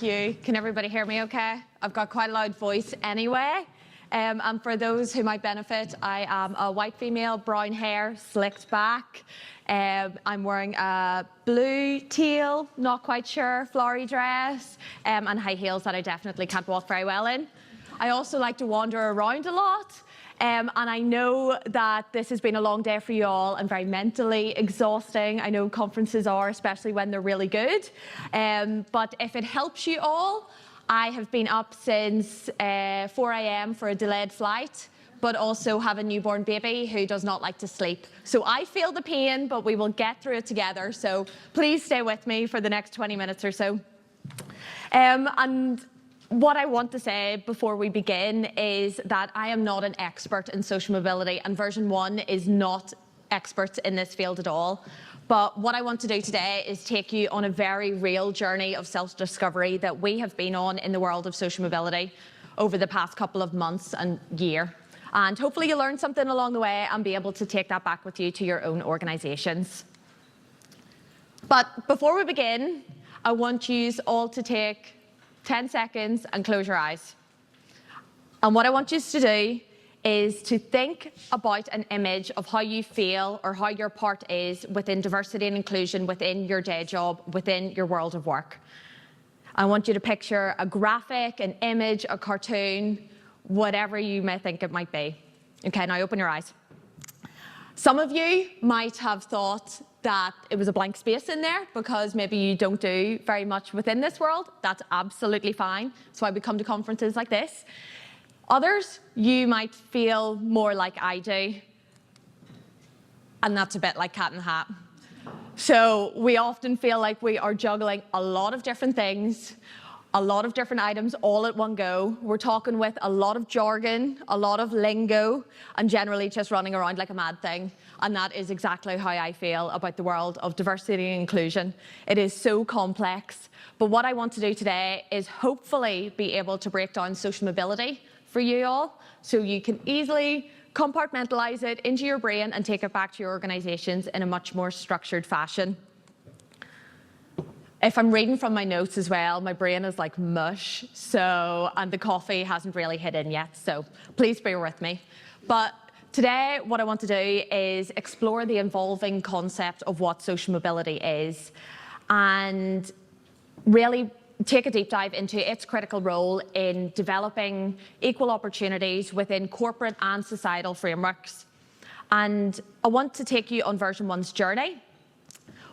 Thank you. Can everybody hear me okay? I've got quite a loud voice anyway. And for those who might benefit, I am a white female, brown hair, slicked back. I'm wearing a blue teal, not quite sure, flowery dress, and high heels that I definitely can't walk very well in. I also like to wander around a lot. And I know that this has been a long day for you all and very mentally exhausting. I know conferences are, especially when they're really good. But if it helps you all, I have been up since 4 a.m. for a delayed flight, but also have a newborn baby who does not like to sleep. So I feel the pain, but we will get through it together. So please stay with me for the next 20 minutes or so. And what I want to say before we begin is that I am not an expert in social mobility, and version 1 is not experts in this field at all. But what I want to do today is take you on a very real journey of self-discovery that we have been on in the world of social mobility over the past couple of months and year. And hopefully you'll learn something along the way and be able to take that back with you to your own organisations. But before we begin, I want you all to take 10 seconds and close your eyes. And what I want you to do is to think about an image of how you feel or how your part is within diversity and inclusion within your day job, within your world of work. I want you to picture a graphic, an image, a cartoon, whatever you may think it might be. Okay, now open your eyes. Some of you might have thought that it was a blank space in there because maybe you don't do very much within this world. That's absolutely fine. That's why we come to conferences like this. Others, you might feel more like I do, and that's a bit like cat in the hat. So we often feel like we are juggling a lot of different things, a lot of different items all at one go. We're talking with a lot of jargon, a lot of lingo, and generally just running around like a mad thing. And that is exactly how I feel about the world of diversity and inclusion. It is so complex. But what I want to do today is hopefully be able to break down social mobility for you all so you can easily compartmentalize it into your brain and take it back to your organizations in a much more structured fashion. If I'm reading from my notes as well, my brain is like mush, and the coffee hasn't really hit in yet, so please bear with me. But today, what I want to do is explore the evolving concept of what social mobility is and really take a deep dive into its critical role in developing equal opportunities within corporate and societal frameworks. And I want to take you on version 1's journey,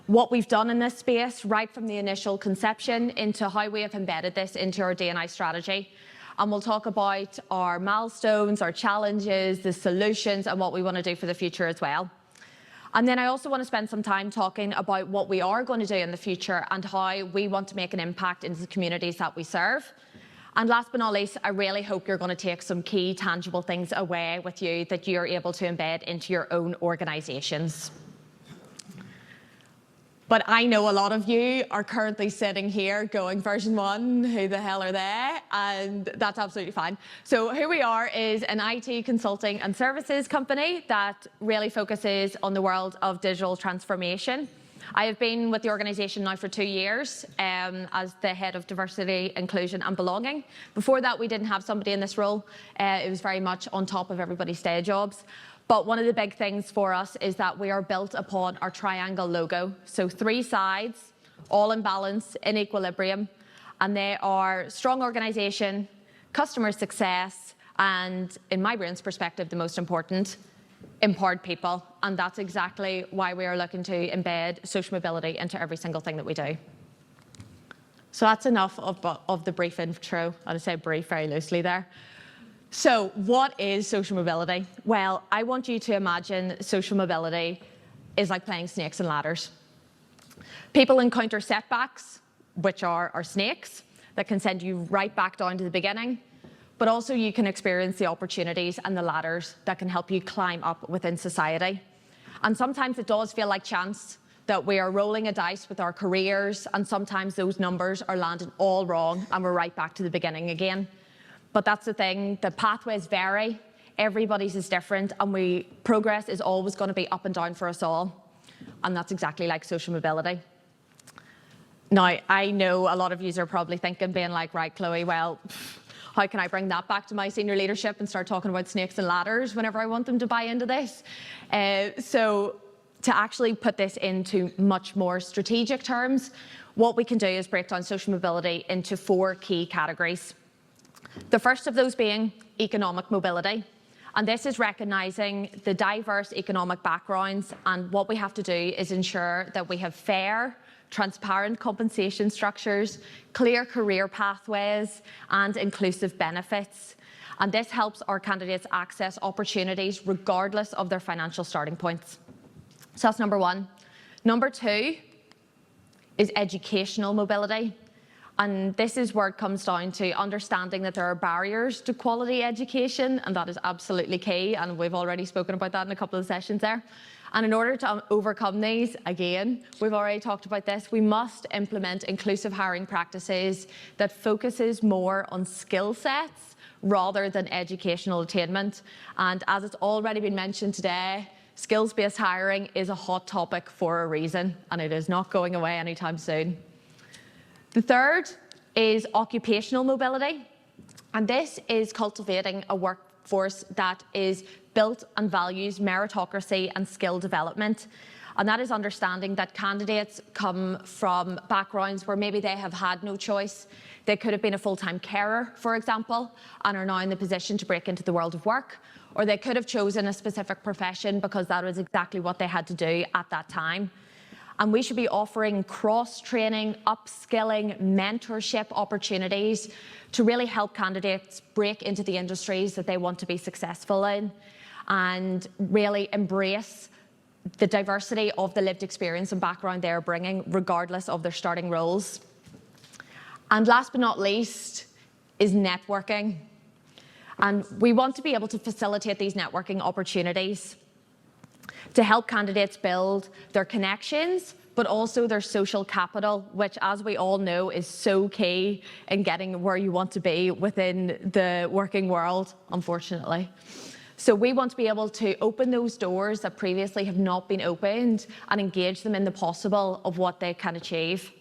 what we've done in this space right from the initial conception into how we have embedded this into our D&I strategy. And we'll talk about our milestones, our challenges, the solutions, and what we want to do for the future as well. And then I also want to spend some time talking about what we are going to do in the future and how we want to make an impact into the communities that we serve. And last but not least, I really hope you're going to take some key tangible things away with you that you're able to embed into your own organisations. But I know a lot of you are currently sitting here going, version 1, who the hell are they? And that's absolutely fine. So who we are is an IT consulting and services company that really focuses on the world of digital transformation. I have been with the organisation now for 2 years as the head of diversity, inclusion and belonging. Before that, we didn't have somebody in this role. It was very much on top of everybody's day jobs. But one of the big things for us is that we are built upon our triangle logo. So 3 sides, all in balance, in equilibrium. And they are strong organisation, customer success, and in my brain's perspective, the most important, empowered people. And that's exactly why we are looking to embed social mobility into every single thing that we do. So that's enough of the brief intro. I say brief very loosely there. So what is social mobility? Well, I want you to imagine social mobility is like playing snakes and ladders. People encounter setbacks, which are snakes, that can send you right back down to the beginning. But also you can experience the opportunities and the ladders that can help you climb up within society. And sometimes it does feel like chance, that we are rolling a dice with our careers, and sometimes those numbers are landing all wrong and we're right back to the beginning again. But that's the thing, the pathways vary, everybody's is different, and progress is always going to be up and down for us all. And that's exactly like social mobility. Now, I know a lot of you are probably thinking, being like, right, Chloe, well, how can I bring that back to my senior leadership and start talking about snakes and ladders whenever I want them to buy into this? So to actually put this into much more strategic terms, what we can do is break down social mobility into 4 key categories. The first of those being economic mobility. And this is recognising the diverse economic backgrounds, and what we have to do is ensure that we have fair, transparent compensation structures, clear career pathways, and inclusive benefits. And this helps our candidates access opportunities regardless of their financial starting points. So that's number 1. Number 2 is educational mobility. And this is where it comes down to understanding that there are barriers to quality education, and that is absolutely key. And we've already spoken about that in a couple of sessions there. And in order to overcome these, again, we've already talked about this, we must implement inclusive hiring practices that focuses more on skill sets rather than educational attainment. And as it's already been mentioned today, skills-based hiring is a hot topic for a reason, and it is not going away anytime soon. The third is occupational mobility, and this is cultivating a workforce that is built and values meritocracy and skill development. And that is understanding that candidates come from backgrounds where maybe they have had no choice. They could have been a full-time carer, for example, and are now in the position to break into the world of work. Or they could have chosen a specific profession because that was exactly what they had to do at that time. And we should be offering cross-training, upskilling, mentorship opportunities to really help candidates break into the industries that they want to be successful in, and really embrace the diversity of the lived experience and background they're bringing, regardless of their starting roles. And last but not least is networking. And we want to be able to facilitate these networking opportunities to help candidates build their connections, but also their social capital, which, as we all know, is so key in getting where you want to be within the working world, unfortunately. So we want to be able to open those doors that previously have not been opened and engage them in the possible of what they can achieve.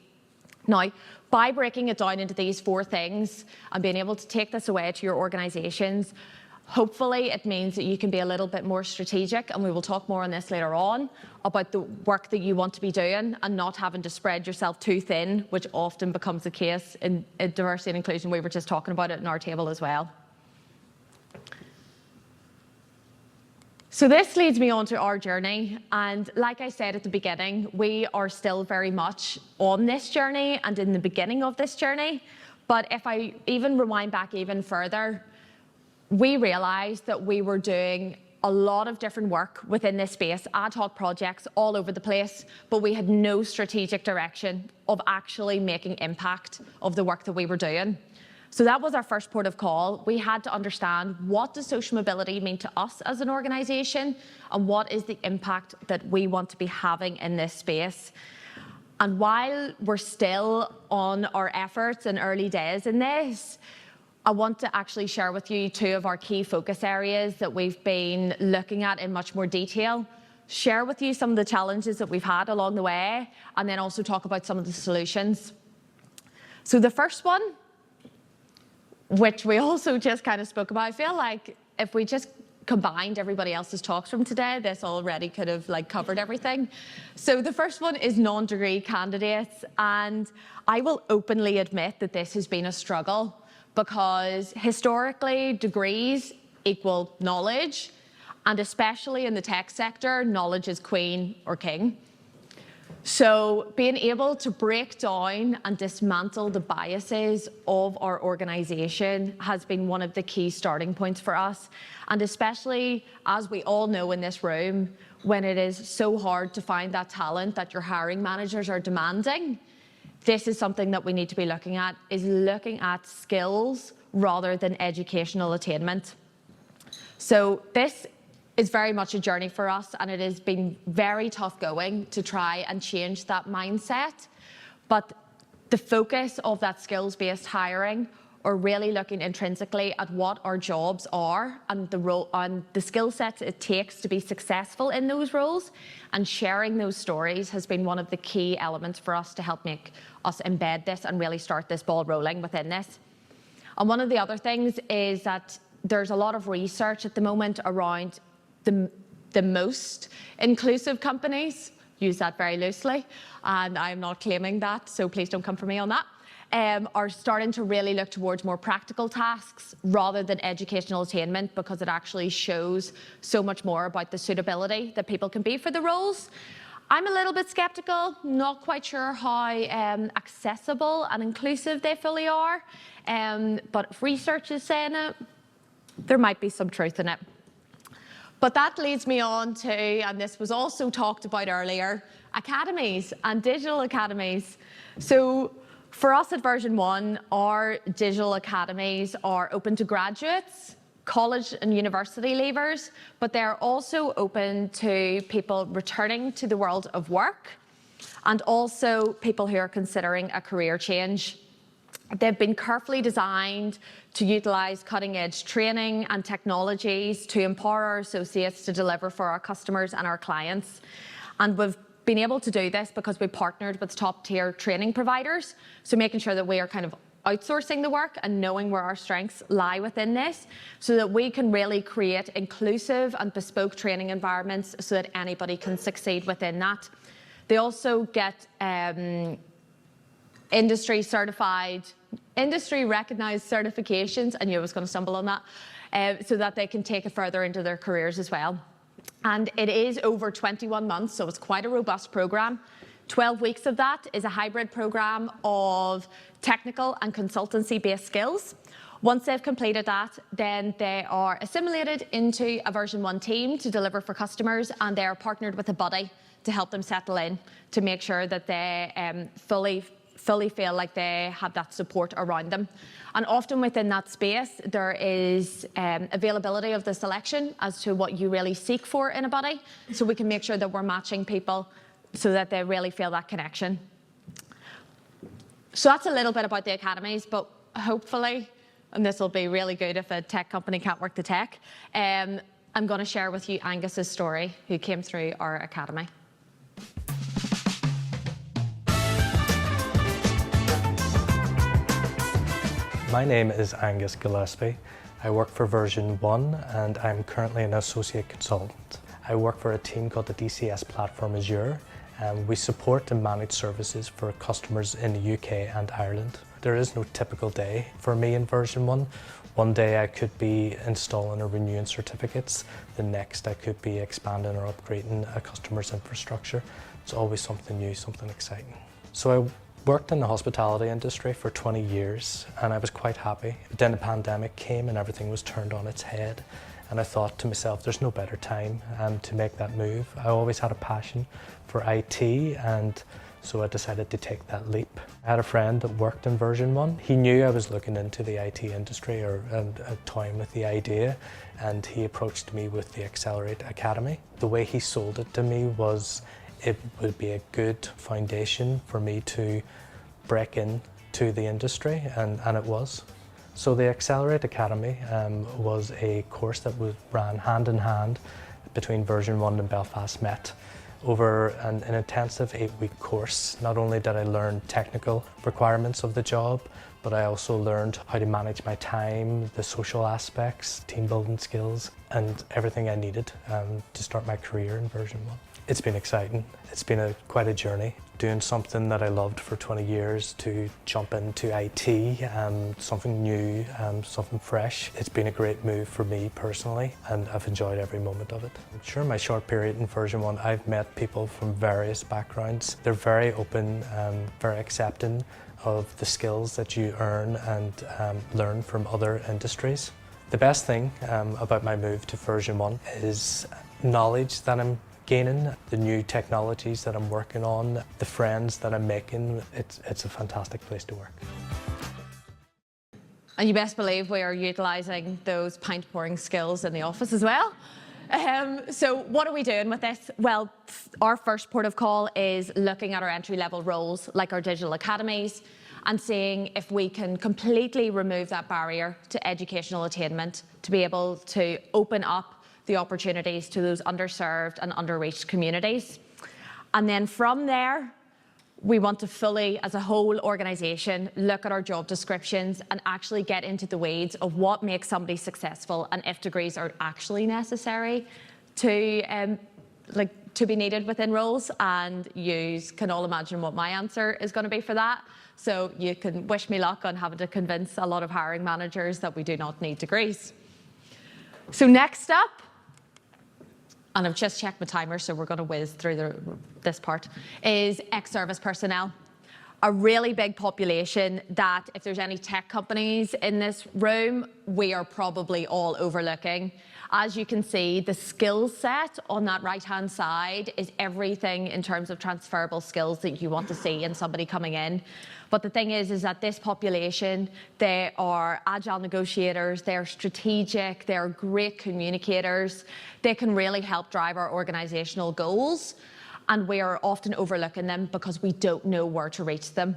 Now, by breaking it down into these 4 things and being able to take this away to your organisations, hopefully it means that you can be a little bit more strategic, and we will talk more on this later on, about the work that you want to be doing and not having to spread yourself too thin, which often becomes the case in diversity and inclusion. We were just talking about it in our table as well. So this leads me on to our journey, and like I said at the beginning, we are still very much on this journey and in the beginning of this journey. But if I even rewind back even further, we realised that we were doing a lot of different work within this space, ad hoc projects all over the place, but we had no strategic direction of actually making impact of the work that we were doing. So that was our first port of call. We had to understand, what does social mobility mean to us as an organisation, and what is the impact that we want to be having in this space. And while we're still on our efforts and early days in this, I want to actually share with you 2 of our key focus areas that we've been looking at in much more detail, share with you some of the challenges that we've had along the way, and then also talk about some of the solutions. So the first one, which we also just kind of spoke about, I feel like if we just combined everybody else's talks from today, this already could have covered everything. So the first one is non-degree candidates, and I will openly admit that this has been a struggle, because historically degrees equal knowledge, and especially in the tech sector, knowledge is queen or king. So being able to break down and dismantle the biases of our organisation has been one of the key starting points for us. And especially, as we all know in this room, when it is so hard to find that talent that your hiring managers are demanding, this is something that we need to be looking at, is looking at skills rather than educational attainment. So this is very much a journey for us, and it has been very tough going to try and change that mindset. But the focus of that skills-based hiring, are really looking intrinsically at what our jobs are and the role and the skill sets it takes to be successful in those roles, and sharing those stories has been one of the key elements for us to help make us embed this and really start this ball rolling within this. And one of the other things is that there's a lot of research at the moment around the most inclusive companies, use that very loosely, and I'm not claiming that, so please don't come for me on that, are starting to really look towards more practical tasks rather than educational attainment, because it actually shows so much more about the suitability that people can be for the roles. I'm a little bit skeptical, not quite sure how accessible and inclusive they fully are, but if research is saying it, there might be some truth in it. But that leads me on to, and this was also talked about earlier, academies and digital academies. So for us at version 1, our digital academies are open to graduates, college and university leavers, but they're also open to people returning to the world of work and also people who are considering a career change. They've been carefully designed to utilise cutting-edge training and technologies to empower our associates to deliver for our customers and our clients. And we've been able to do this because we partnered with top-tier training providers, so making sure that we are kind of outsourcing the work and knowing where our strengths lie within this, so that we can really create inclusive and bespoke training environments so that anybody can succeed within that. They also get industry recognised certifications, I knew I was going to stumble on that, so that they can take it further into their careers as well. And it is over 21 months, so it's quite a robust programme. 12 weeks of that is a hybrid programme of technical and consultancy-based skills. Once they've completed that, then they are assimilated into a version 1 team to deliver for customers, and they are partnered with a buddy to help them settle in, to make sure that they fully feel like they have that support around them. And often within that space, there is availability of the selection as to what you really seek for in a buddy, so we can make sure that we're matching people so that they really feel that connection. So that's a little bit about the academies, but hopefully, and this will be really good if a tech company can't work the tech, I'm going to share with you Angus's story, who came through our academy. My name is Angus Gillespie. I work for version 1 and I'm currently an associate consultant. I work for a team called the DCS platform Azure, and we support and manage services for customers in the UK and Ireland. There is no typical day for me in version 1. One day I could be installing or renewing certificates. The next I could be expanding or upgrading a customer's infrastructure. It's always something new, something exciting. So I worked in the hospitality industry for 20 years and I was quite happy. But then the pandemic came and everything was turned on its head, and I thought to myself, there's no better time to make that move. I always had a passion for IT, and so I decided to take that leap. I had a friend that worked in version 1. He knew I was looking into the IT industry and toying with the idea, and he approached me with the Accelerate Academy. The way he sold it to me was it would be a good foundation for me to break into the industry, and it was. So the Accelerate Academy was a course that ran hand in hand between version 1 and Belfast Met. Over an intensive 8-week course, not only did I learn technical requirements of the job, but I also learned how to manage my time, the social aspects, team building skills, and everything I needed to start my career in version 1. It's been exciting. It's been quite a journey. Doing something that I loved for 20 years to jump into IT, something new, something fresh. It's been a great move for me personally, and I've enjoyed every moment of it. Sure, my short period in version 1, I've met people from various backgrounds. They're very open, very accepting of the skills that you earn and learn from other industries. The best thing about my move to version 1 is knowledge that I'm gaining, the new technologies that I'm working on, the friends that I'm making. It's a fantastic place to work. And you best believe we are utilising those pint pouring skills in the office as well. So what are we doing with this? Well, our first port of call is looking at our entry-level roles, like our digital academies, and seeing if we can completely remove that barrier to educational attainment to be able to open up the opportunities to those underserved and underreached communities. And then from there, we want to fully, as a whole organisation, look at our job descriptions and actually get into the weeds of what makes somebody successful and if degrees are actually necessary to be needed within roles. And you can all imagine what my answer is going to be for that. So you can wish me luck on having to convince a lot of hiring managers that we do not need degrees. So next up, and I've just checked my timer, so we're going to whiz through this part, is ex-service personnel. A really big population that, if there's any tech companies in this room, we are probably all overlooking. As you can see, the skill set on that right-hand side is everything in terms of transferable skills that you want to see in somebody coming in. But the thing is that this population, they are agile negotiators, they're strategic, they're great communicators. They can really help drive our organisational goals. And we are often overlooking them because we don't know where to reach them.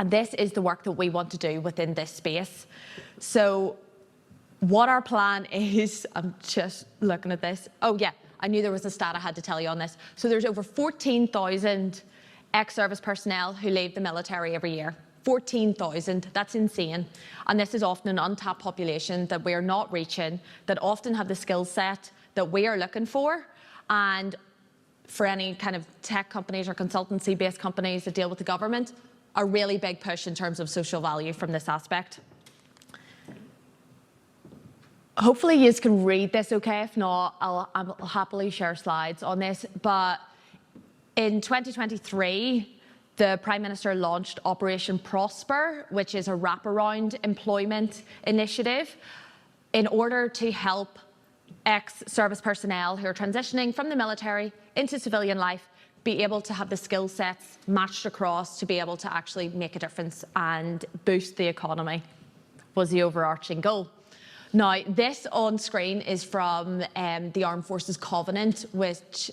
And this is the work that we want to do within this space. So what our plan is, I'm just looking at this. Oh yeah, I knew there was a stat I had to tell you on this. So there's over 14,000 ex-service personnel who leave the military every year. 14,000, that's insane. And this is often an untapped population that we're not reaching, that often have the skill set that we are looking for. And for any kind of tech companies or consultancy-based companies that deal with the government, a really big push in terms of social value from this aspect. Hopefully you can read this okay. If not, I'll happily share slides on this. But in 2023, the Prime Minister launched Operation Prosper, which is a wraparound employment initiative in order to help ex-service personnel who are transitioning from the military into civilian life be able to have the skill sets matched across to be able to actually make a difference and boost the economy, was the overarching goal. Now, this on screen is from the Armed Forces Covenant, which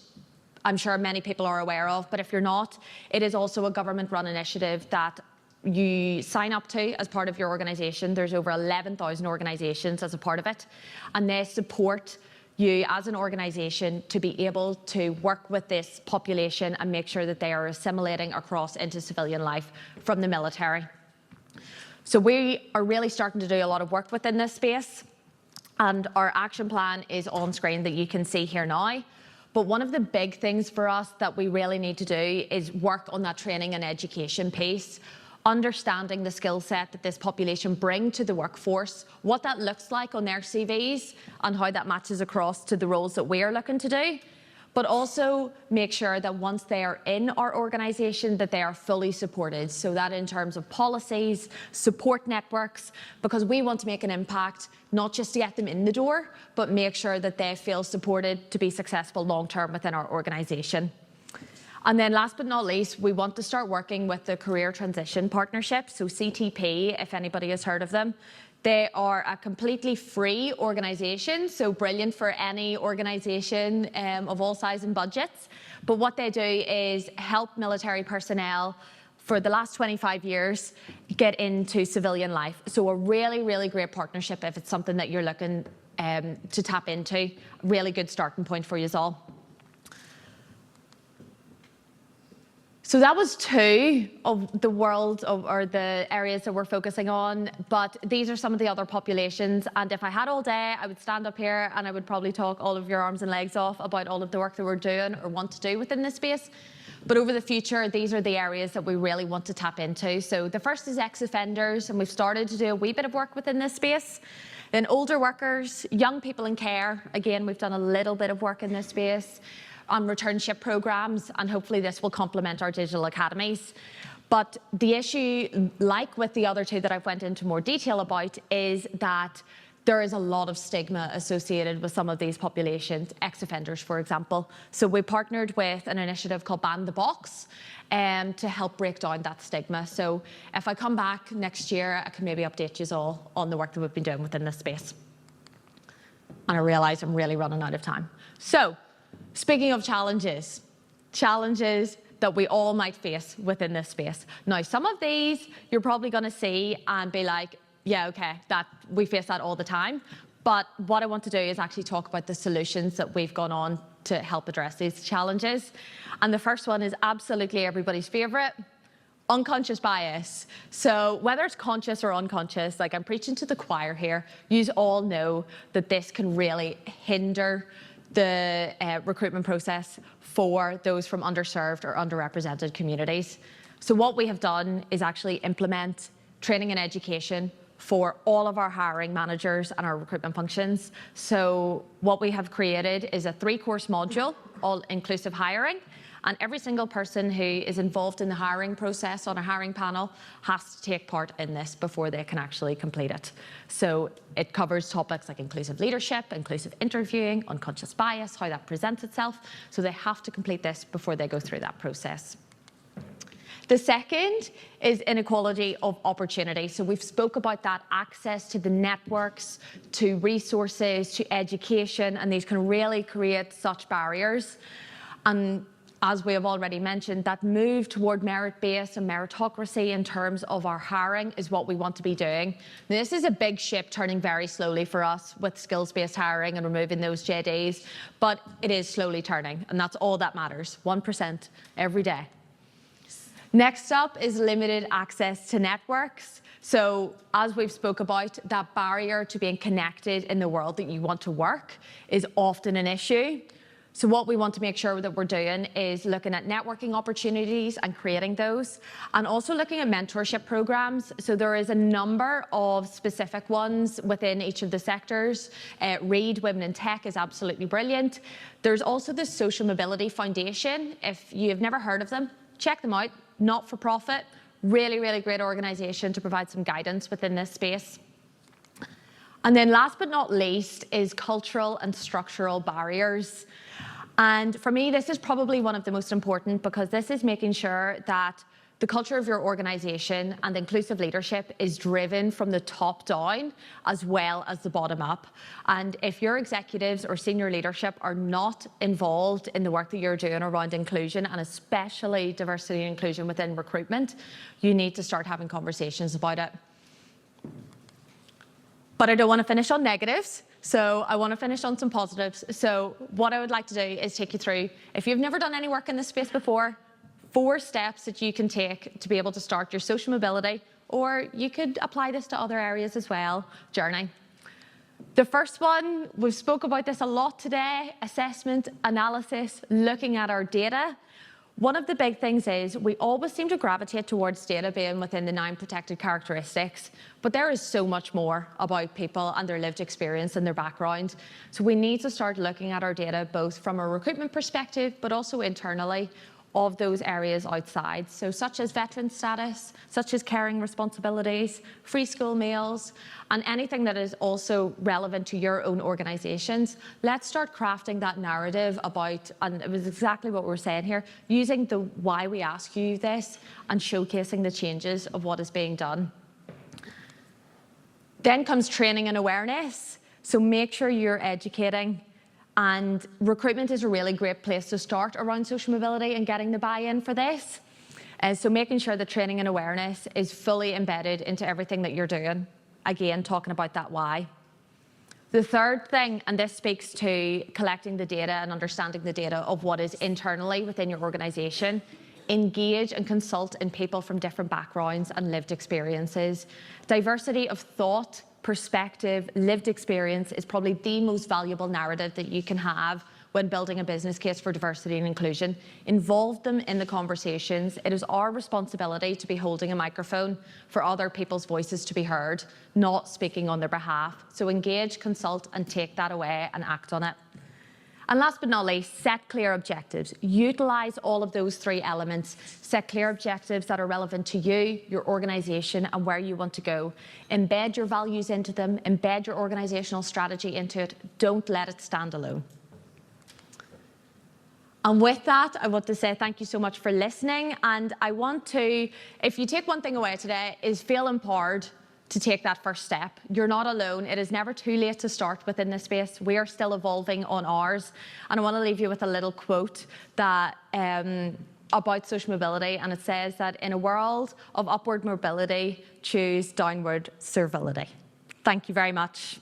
I'm sure many people are aware of, but if you're not, it is also a government-run initiative that you sign up to as part of your organisation. There's over 11,000 organisations as a part of it, and they support you as an organisation to be able to work with this population and make sure that they are assimilating across into civilian life from the military. So we are really starting to do a lot of work within this space, and our action plan is on screen that you can see here now. But one of the big things for us that we really need to do is work on that training and education piece, understanding the skill set that this population bring to the workforce, what that looks like on their CVs and how that matches across to the roles that we're looking to do. But also make sure that once they are in our organisation that they are fully supported. So that in terms of policies, support networks, because we want to make an impact, not just to get them in the door, but make sure that they feel supported to be successful long-term within our organisation. And then last but not least, we want to start working with the Career Transition Partnership, so CTP, if anybody has heard of them. They are a completely free organisation, so brilliant for any organisation of all size and budgets. But what they do is help military personnel for the last 25 years get into civilian life. So a really, really great partnership if it's something that you're looking to tap into. Really good starting point for you all. So that was two of the world or the areas that we're focusing on, but these are some of the other populations. And if I had all day, I would stand up here and I would probably talk all of your arms and legs off about all of the work that we're doing or want to do within this space. But over the future, these are the areas that we really want to tap into. So the first is ex-offenders, and we've started to do a wee bit of work within this space. Then older workers, young people in care. Again, we've done a little bit of work in this space. On returnship programs, and hopefully this will complement our digital academies. But the issue, like with the other two that I've went into more detail about, is that there is a lot of stigma associated with some of these populations, ex-offenders, for example. So we partnered with an initiative called Ban the Box to help break down that stigma. So if I come back next year, I can maybe update you all on the work that we've been doing within this space. And I realise I'm really running out of time. So, speaking of challenges that we all might face within this space. Now, some of these you're probably going to see and be like, yeah, okay, that we face that all the time. But what I want to do is actually talk about the solutions that we've gone on to help address these challenges. And the first one is absolutely everybody's favorite: unconscious bias. So whether it's conscious or unconscious, like I'm preaching to the choir here, you all know that this can really hinder the recruitment process for those from underserved or underrepresented communities. So what we have done is actually implement training and education for all of our hiring managers and our recruitment functions. So what we have created is a 3-course module, all-inclusive hiring, and every single person who is involved in the hiring process on a hiring panel has to take part in this before they can actually complete it. So it covers topics like inclusive leadership, inclusive interviewing, unconscious bias, how that presents itself. So they have to complete this before they go through that process. The second is inequality of opportunity. So we've spoke about that access to the networks, to resources, to education, and these can really create such barriers. And as we have already mentioned, that move toward merit-based and meritocracy in terms of our hiring is what we want to be doing. This is a big ship turning very slowly for us with skills-based hiring and removing those JDs, but it is slowly turning, and that's all that matters, 1% every day. Next up is limited access to networks. So as we've spoke about, that barrier to being connected in the world that you want to work is often an issue. So what we want to make sure that we're doing is looking at networking opportunities and creating those, and also looking at mentorship programs. So there is a number of specific ones within each of the sectors. READ, Women in Tech, is absolutely brilliant. There's also the Social Mobility Foundation. If you've never heard of them, check them out. Not-for-profit, really, really great organisation to provide some guidance within this space. And then last but not least is cultural and structural barriers. And for me, this is probably one of the most important, because this is making sure that the culture of your organisation and inclusive leadership is driven from the top down as well as the bottom up. And if your executives or senior leadership are not involved in the work that you're doing around inclusion, and especially diversity and inclusion within recruitment, you need to start having conversations about it. But I don't want to finish on negatives, so I want to finish on some positives. So what I would like to do is take you through, if you've never done any work in this space before, 4 steps that you can take to be able to start your social mobility, or you could apply this to other areas as well, journey. The first one, we've spoke about this a lot today: assessment, analysis, looking at our data. One of the big things is we always seem to gravitate towards data being within the 9 protected characteristics, but there is so much more about people and their lived experience and their background. So we need to start looking at our data both from a recruitment perspective, but also internally, of those areas outside. So such as veteran status, such as caring responsibilities, free school meals, and anything that is also relevant to your own organisations. Let's start crafting that narrative about, and it was exactly what we were saying here, using the why we ask you this and showcasing the changes of what is being done. Then comes training and awareness. So make sure you're educating. And recruitment is a really great place to start around social mobility and getting the buy-in for this. So making sure that training and awareness is fully embedded into everything that you're doing. Again, talking about that why. The third thing, and this speaks to collecting the data and understanding the data of what is internally within your organisation, engage and consult in people from different backgrounds and lived experiences. Diversity of thought, perspective, lived experience is probably the most valuable narrative that you can have when building a business case for diversity and inclusion. Involve them in the conversations. It is our responsibility to be holding a microphone for other people's voices to be heard, not speaking on their behalf. So engage, consult, and take that away and act on it. And last but not least, set clear objectives. Utilise all of those 3 elements. Set clear objectives that are relevant to you, your organisation, and where you want to go. Embed your values into them. Embed your organisational strategy into it. Don't let it stand alone. And with that, I want to say thank you so much for listening. And I want to, if you take one thing away today, is feel empowered to take that first step. You're not alone. It is never too late to start within this space. We are still evolving on ours. And I want to leave you with a little quote that about social mobility, and it says that in a world of upward mobility, choose downward servility. Thank you very much.